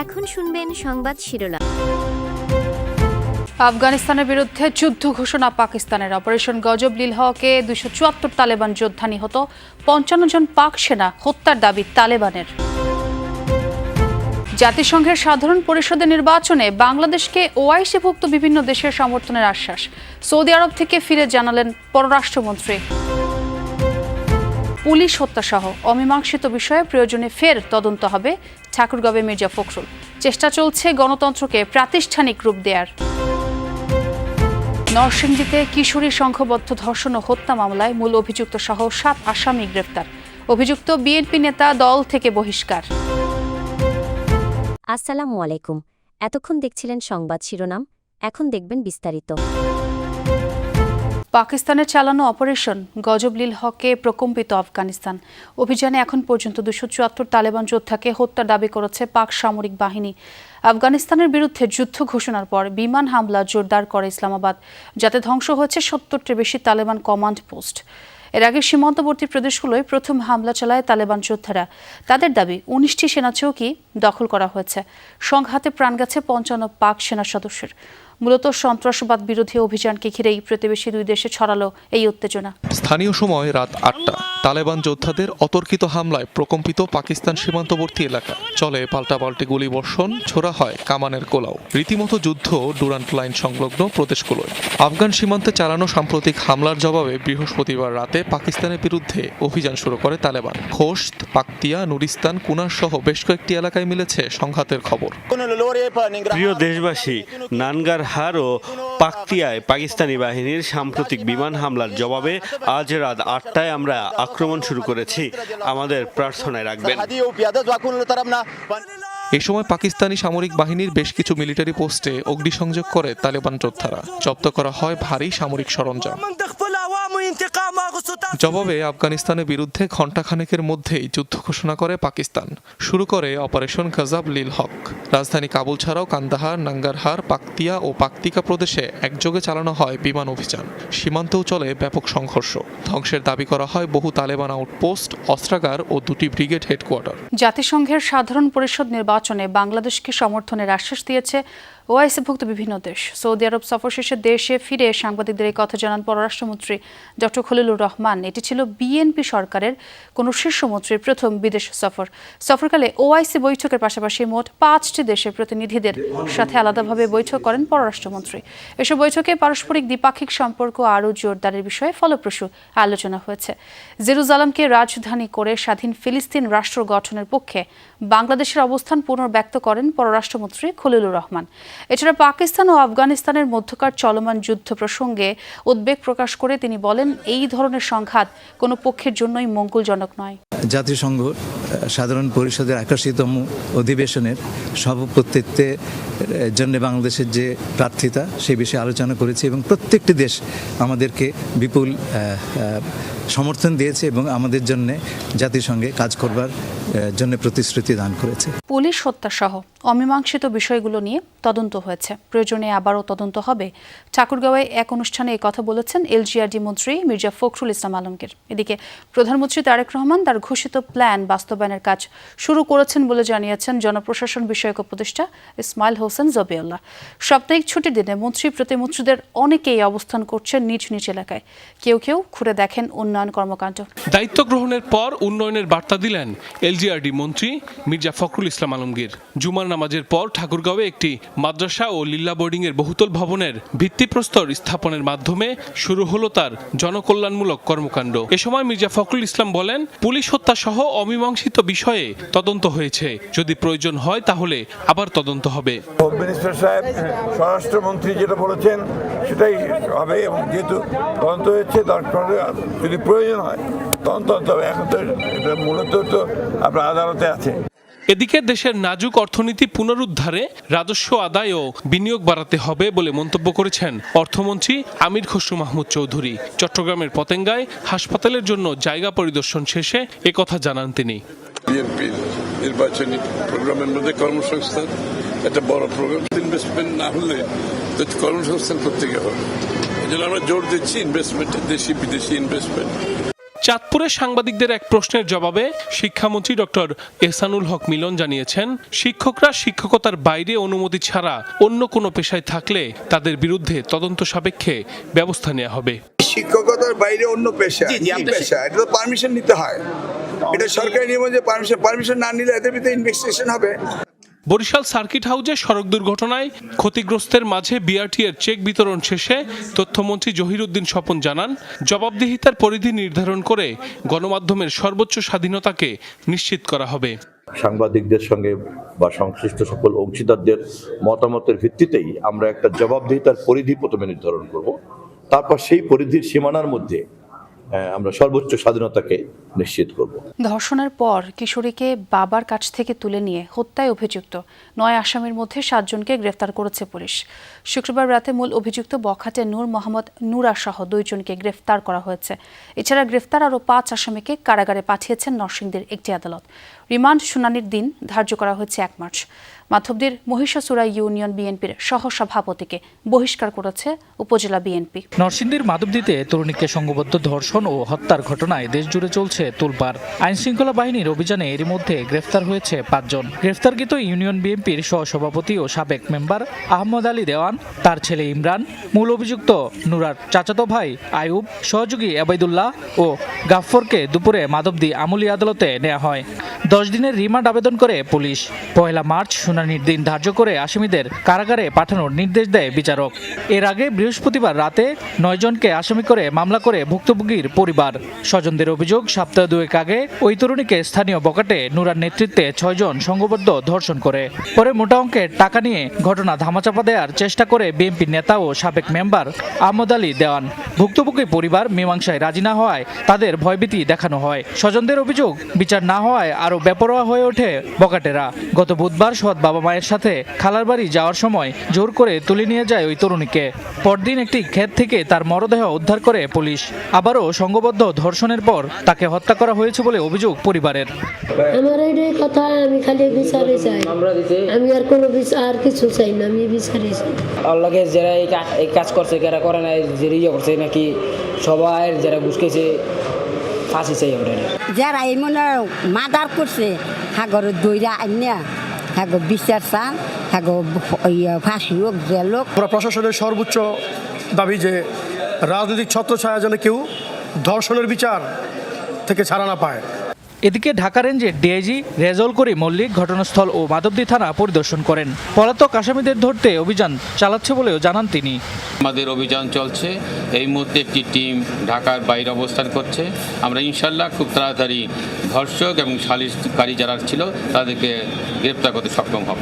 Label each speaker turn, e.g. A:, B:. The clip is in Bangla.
A: এখন শুনবেন সংবাদ শিরোনাম।
B: আফগানিস্তানের বিরুদ্ধে যুদ্ধ ঘোষণা পাকিস্তানের। অপারেশন গজব লিল হকে 274 তালেবান যোদ্ধা নিহত, 55 জন পাক সেনা হত্যার দাবি তালেবানের। জাতিসংঘের সাধারণ পরিষদের নির্বাচনে বাংলাদেশকে ওআইসিভুক্ত বিভিন্ন দেশের সমর্থনের আশ্বাস। সৌদি আরব থেকে ফিরে জানালেন পররাষ্ট্রমন্ত্রী। পুলিশ হত্যাসহ অমীমাংসিত বিষয়ে প্রয়োজনে ফের তদন্ত হবে, ঠাকুরগাঁওয়ে মির্জা ফখরুল। চেষ্টা চলছে গণতন্ত্রকে প্রাতিষ্ঠানিক রূপ দেয়ার। নরসিংদীতে কিশোরী সংঘবদ্ধ ধর্ষণ ও হত্যা মামলায় মূল অভিযুক্ত সহ 7 আসামি গ্রেফতার। অভিযুক্ত বিএনপি নেতা দল থেকে বহিষ্কার।
A: আসসালামু আলাইকুম। এতক্ষণ দেখছিলেন সংবাদ শিরোনাম, এখন দেখবেন বিস্তারিত।
B: পাকিস্তানের চালানো অপারেশন গজব লিল হকে প্রকম্পিত আফগানিস্তান। অভিযানে এখন পর্যন্ত 274 তালেবান যোদ্ধাকে হত্যার দাবি করেছে পাক সামরিক বাহিনী। আফগানিস্তানের বিরুদ্ধে যুদ্ধ ঘোষণার পর বিমান হামলা জোরদার করে ইসলামাবাদ, যাতে ধ্বংস হয়েছে 70টির বেশি তালেবান কমান্ড পোস্ট। এর আগে সীমান্তবর্তী প্রদেশগুলোয় প্রথম হামলা চালায় তালেবান যোদ্ধারা। তাদের দাবি 19টি সেনা চৌকি দখল করা হয়েছে। সংঘাতে প্রাণ গেছে 55 পাক সেনা সদস্যের। মূলত সন্ত্রাসবাদ বিরোধী অভিযানকে ঘিরেই প্রতিবেশী দুই দেশে ছড়ালো এই উত্তেজনা।
C: স্থানীয় সময় রাত 8টা তালেবান যোদ্ধাদের অতর্কিত হামলায় প্রকম্পিত পাকিস্তান সীমান্তবর্তী এলাকা। চলে পাল্টাপাল্টি গুলিবর্ষণ, ছোড়া হয় কামানের গোলাও। রীতিমতো যুদ্ধ ডুরান্ট লাইন সংলগ্ন প্রদেশগুলোয়। আফগান সীমান্তে চালানো সাম্প্রতিক হামলার জবাবে বৃহস্পতিবার রাতে পাকিস্তানের বিরুদ্ধে অভিযান শুরু করে তালেবান। খোস্ত, পাকতিয়া, নুরিস্তান, কুনার সহ বেশ কয়েকটি এলাকায় মিলেছে সংঘাতের খবর।
D: প্রিয় দেশবাসী, নানগারহার ও পাকতিয়ায় পাকিস্তানি বাহিনীর সাম্প্রতিক বিমান হামলার জবাবে আজ রাত 8টায় আমরা আক্রমণ শুরু করেছি। আমাদের প্রার্থনায় রাখবেন।
C: এ সময় পাকিস্তানি সামরিক বাহিনীর বেশ কিছু মিলিটারি পোস্টে অগ্নিসংযোগ করে তালেবান যোদ্ধারা। জব্দ করা হয় ভারী সামরিক সরঞ্জাম। জবাবে আফগানিস্তানের বিরুদ্ধে ঘণ্টাখানেকের মধ্যেই যুদ্ধ ঘোষণা করে পাকিস্তান। শুরু করে অপারেশন গজব লিল হক। রাজধানী কাবুল ছাড়াও কান্দাহার, নাঙ্গারহার, পাকতিয়া ও পাকতিকা প্রদেশে একযোগে চালানো হয় বিমান অভিযান। সীমান্তেও চলে ব্যাপক সংঘর্ষ। ধ্বংসের দাবি করা হয় বহু তালেবান আউটপোস্ট, অস্ত্রাগার ও 2টি ব্রিগেড হেডকোয়ার্টার।
B: জাতিসংঘের সাধারণ পরিষদ নির্বাচনে বাংলাদেশকে সমর্থনের আশ্বাস দিয়েছে ওআইসিভুক্ত বিভিন্ন দেশ। সৌদি আরব সফর শেষে দেশে ফিরে সাংবাদিকদের এই কথা জানান পররাষ্ট্রমন্ত্রী ডক্টর খলিলুর রহমান। এটি ছিল বিএনপি সরকারের কোনো শীর্ষমন্ত্রীর প্রথম বিদেশ সফর। সফরকালে ওআইসি বৈঠকের পাশাপাশি মোট 5টি দেশের প্রতিনিধিদের সাথে আলাদাভাবে বৈঠক করেন পররাষ্ট্রমন্ত্রী। এসব বৈঠকে পারস্পরিক দ্বিপাক্ষিক সম্পর্ক আরও জোরদারের বিষয়ে ফলপ্রসূ আলোচনা হয়েছে। জেরুজালেমকে রাজধানী করে স্বাধীন ফিলিস্তিন রাষ্ট্র গঠনের পক্ষে বাংলাদেশের অবস্থান পুনর্ব্যক্ত করেন পররাষ্ট্রমন্ত্রী খলিলুর রহমান। এছাড়া পাকিস্তান ও আফগানিস্তানের মধ্যকার চলমান যুদ্ধ প্রসঙ্গে উদ্বেগ প্রকাশ করে তিনি বলেন, এই ধরনের সংঘাত কোনো পক্ষের জন্যই মঙ্গলজনক নয়।
E: জাতিসংঘ সাধারণ পরিষদের 81তম অধিবেশনের সভাপতিত্বের জন্য বাংলাদেশের যে প্রার্থিতা সে বিষয়ে আলোচনা করেছে এবং প্রত্যেকটি দেশ আমাদেরকে বিপুল সমর্থন দিয়েছে এবং আমাদের জন্য জাতিসংঘে কাজ করবার জন্য প্রতিশ্রুতি দান করেছে।
B: পুলিশ হত্যাসহ অমীমাংসিত বিষয়গুলো নিয়ে তদন্ত হয়েছে, প্রয়োজনে আবারও তদন্ত হবে। ঠাকুরগাঁওয়ে এক অনুষ্ঠানে এই কথা বলেছেন এলজিআরডি মন্ত্রী মির্জা ফখরুল ইসলাম আলমগীর। এদিকে প্রধানমন্ত্রী তারেক রহমান তার ঘোষিত প্ল্যান বাস্তবায়নের কাজ শুরু করেছেন বলে জানিয়েছেন জনপ্রশাসন বিষয়ক উপদেষ্টা ইসমাইল হোসেন জবিউল্লাহ। সাপ্তাহিক ছুটির দিনে মন্ত্রী প্রতিমন্ত্রীদের অনেকেই অবস্থান করছেন নিজ নিজ এলাকায়। কেউ কেউ ঘুরে দেখেন উন্নয়ন কর্মকাণ্ড।
F: দায়িত্ব গ্রহণের পর উন্নয়নের বার্তা দিলেন এলজিআরডি মন্ত্রী মির্জা ফখরুল ইসলাম আলমগীর। জুমার নামাজের পর ঠাকুরগাঁওয়ে একটি মাদ্রাসা ও লিল্লা বোর্ডিং এর বহুতল ভবনের ভিত্তিপ্রস্তর স্থাপনের মাধ্যমে শুরু হলো তার জনকল্যাণমূলক কর্মকাণ্ড। এ সময় মির্জা ফখরুল ইসলাম বলেন, পুলিশ হত্যা সহ অমীমাংসিত বিষয়ে তদন্ত হয়েছে, যদি প্রয়োজন হয় তাহলে আবার তদন্ত হবে।
G: হোম মিনিস্টার সাহেব, স্বরাষ্ট্রমন্ত্রী যেটা বলেছেন সেটাই হবে এবং যেহেতু তদন্ত হয়েছে যদি প্রয়োজন হয় তদন্ত হবে। এখন তো এটা মূলত তো আপনার আদালতে আছে।
F: এদিকে দেশের নাজুক অর্থনীতি পুনরুদ্ধারে রাজস্ব আদায় ও বিনিয়োগ বাড়াতে হবে বলে মন্তব্য করেছেন অর্থমন্ত্রী আমির খসরু মাহমুদ চৌধুরী। চট্টগ্রামের পতেঙ্গায় হাসপাতালের জন্য জায়গা পরিদর্শন শেষে একথা জানান তিনি।
H: বিএনপির নির্বাচনী প্রোগ্রামের মধ্যে কর্মসংস্থান একটা বড় প্রোগ্রাম। ইনভেস্টমেন্ট না হলে কর্মসংস্থান করতে হবে। এই জন্য আমরা জোর দিচ্ছি ইনভেস্টমেন্টে, দেশি বিদেশি ইনভেস্টমেন্ট।
F: চাঁদপুরে সাংবাদিকদের এক প্রশ্নের জবাবে শিক্ষামন্ত্রী ডক্টর এহসানুল হক মিলন জানিয়েছেন, শিক্ষকরা শিক্ষকতার বাইরে অনুমতি ছাড়া অন্য কোনো পেশায় থাকলে তাদের বিরুদ্ধে তদন্ত সাপেক্ষে ব্যবস্থা নেওয়া হবে।
I: শিক্ষকতার বাইরে অন্য পেশা, পেশা এটা তো পারমিশন নিতে হয়। এটা সরকারি নিয়ম যে পারমিশন না নিলে এদের ভিতরে ইনভেস্টিগেশন হবে।
F: বরিশাল সার্কিট হাউসে সড়ক দুর্ঘটনায় ক্ষতিগ্রস্তের মাঝে বিআরটি এর চেক বিতরণ শেষে তথ্যমন্ত্রী জহিরুদ্দিন স্বপন জানান, জবাবদিহিতার পরিধি নির্ধারণ করে গণমাধ্যমের সর্বোচ্চ স্বাধীনতাকে নিশ্চিত করা হবে।
J: সাংবাদিকদের সঙ্গে বা সংশ্লিষ্ট সকল অংশীদারদের মতামতের ভিত্তিতেই আমরা একটা জবাবদিহিতার পরিধি প্রথমে নির্ধারণ করব, তারপর সেই পরিধির সীমানার মধ্যে আমরা সর্বোচ্চ স্বাধীনতাকে নিশ্চিত করব।
B: ধর্ষণের পর কিশোরীকে বাবার কাছ থেকে তুলে নিয়ে হত্যায় অভিযুক্ত 9 আসামির মধ্যে 7 জনকে গ্রেফতার করেছে পুলিশ। শুক্রবার রাতে মূল অভিযুক্ত বখাটে নূর মোহাম্মদ নুরা সহ 2 জনকে গ্রেফতার করা হয়েছে। এছাড়া গ্রেফতার আরও 5 আসামিকে কারাগারে পাঠিয়েছেন নরসিংদীর একটি আদালত। রিমান্ড শুনানির দিন ধার্য করা হয়েছে 1 মার্চ। মাধবদীর মহিষাসুরা ইউনিয়ন বিএনপির সহসভাপতিকে বহিষ্কার করেছে উপজেলা বিএনপি।
K: নরসিংদীর মাধবদীতে তরুণীকে সংঘবদ্ধ ধর্ষণ ও হত্যার ঘটনায় দেশজুড়ে চলছে তোলপাড়। আইনশৃঙ্খলা বাহিনীর অভিযানে এরই মধ্যে গ্রেফতার হয়েছে 5 জন। গ্রেফতারকৃত ইউনিয়ন বিএনপির সহসভাপতি ও সাবেক মেম্বার আহমদ আলী দেওয়ান, তার ছেলে ইমরান, মূল অভিযুক্ত নুরার চাচাতো ভাই আয়ুব, সহযোগী আবাইদুল্লাহ ও গাফফরকে দুপুরে মাধবদী আমলি আদালতে নেওয়া হয়। 10 দিনের রিমান্ড আবেদন করে পুলিশ। 1 মার্চ শুনানির দিন ধার্য করে আসামিদের কারাগারে পাঠানোর নির্দেশ দেয় বিচারক। এর আগে বৃহস্পতিবার রাতে 9 জনকে আসামি করে মামলা করে ভুক্তভোগীর পরিবার। স্বজনদের অভিযোগ, সপ্তাহ 2 আগে ওই তরুণীকে স্থানীয় বখাটে নুরার নেতৃত্বে 6 জন সংঘবদ্ধ ধর্ষণ করে। পরে মোটা অঙ্কের টাকা নিয়ে ঘটনা ধামাচাপা দেওয়ার চেষ্টা করে বিএনপি নেতা ও সাবেক মেম্বার আহমদ আলী দেওয়ান। ভুক্তভোগী পরিবার মীমাংসায় রাজি না হওয়ায় তাদের ভয়ভীতি দেখানো হয়। স্বজনদের অভিযোগ, বিচার না হওয়ায় আরও বেপরোয়া হয়ে ওঠে বখাটেরা। গত বুধবার সৎ বাবা মায়ের সাথে খালার বাড়ি যাওয়ার সময় জোর করে তুলে নিয়ে যায় ওই তরুণীকে। পরদিন একটি ক্ষেত থেকে তার মরদেহ উদ্ধার করে পুলিশ। আবারও সংঘবদ্ধ ধর্ষণের পর তাকে হত্যা করা হয়েছে বলে অভিযোগ পরিবারের।
L: আমার এই কথা, আমি খালি বিচারে চাই, আমি আর কোনো বিচার কিছু চাই না, আমি বিচারে চাই।
M: আল্লাহকে যারা এই কাজ করছে, যারা করে না, যে ইয়ে করছে নাকি সবাই যারা ঘুষকেছে ফাঁসি চাই।
L: যারা এই মনে মার্ডার করছে হাগর দইরা আইনা হাগর বিচার চান, হাগর ফাঁসি হোক, জেল হোক।
N: প্রশাসনের সর্বোচ্চ দাবি যে রাজনৈতিক ছত্রছায়া যেন কেউ ধর্ষণের বিচার থেকে ছাড়া না পায়।
K: এদিকে ঢাকা রেঞ্জের ডিআইজি রেজাউল করিম মল্লিক ঘটনাস্থল ও মাধবদী থানা পরিদর্শন করেন। পলাতক আসামিদের ধরতে অভিযান চালাচ্ছে বলেও জানান তিনি।
O: আমাদের অভিযান চলছে, এই মুহূর্তে একটি টিম ঢাকার বাইরে অবস্থান করছে। আমরা ইনশাল্লাহ খুব তাড়াতাড়ি ধর্ষক এবং সালিশকারী যারা ছিল তাদেরকে গ্রেপ্তার করতে সক্ষম হব।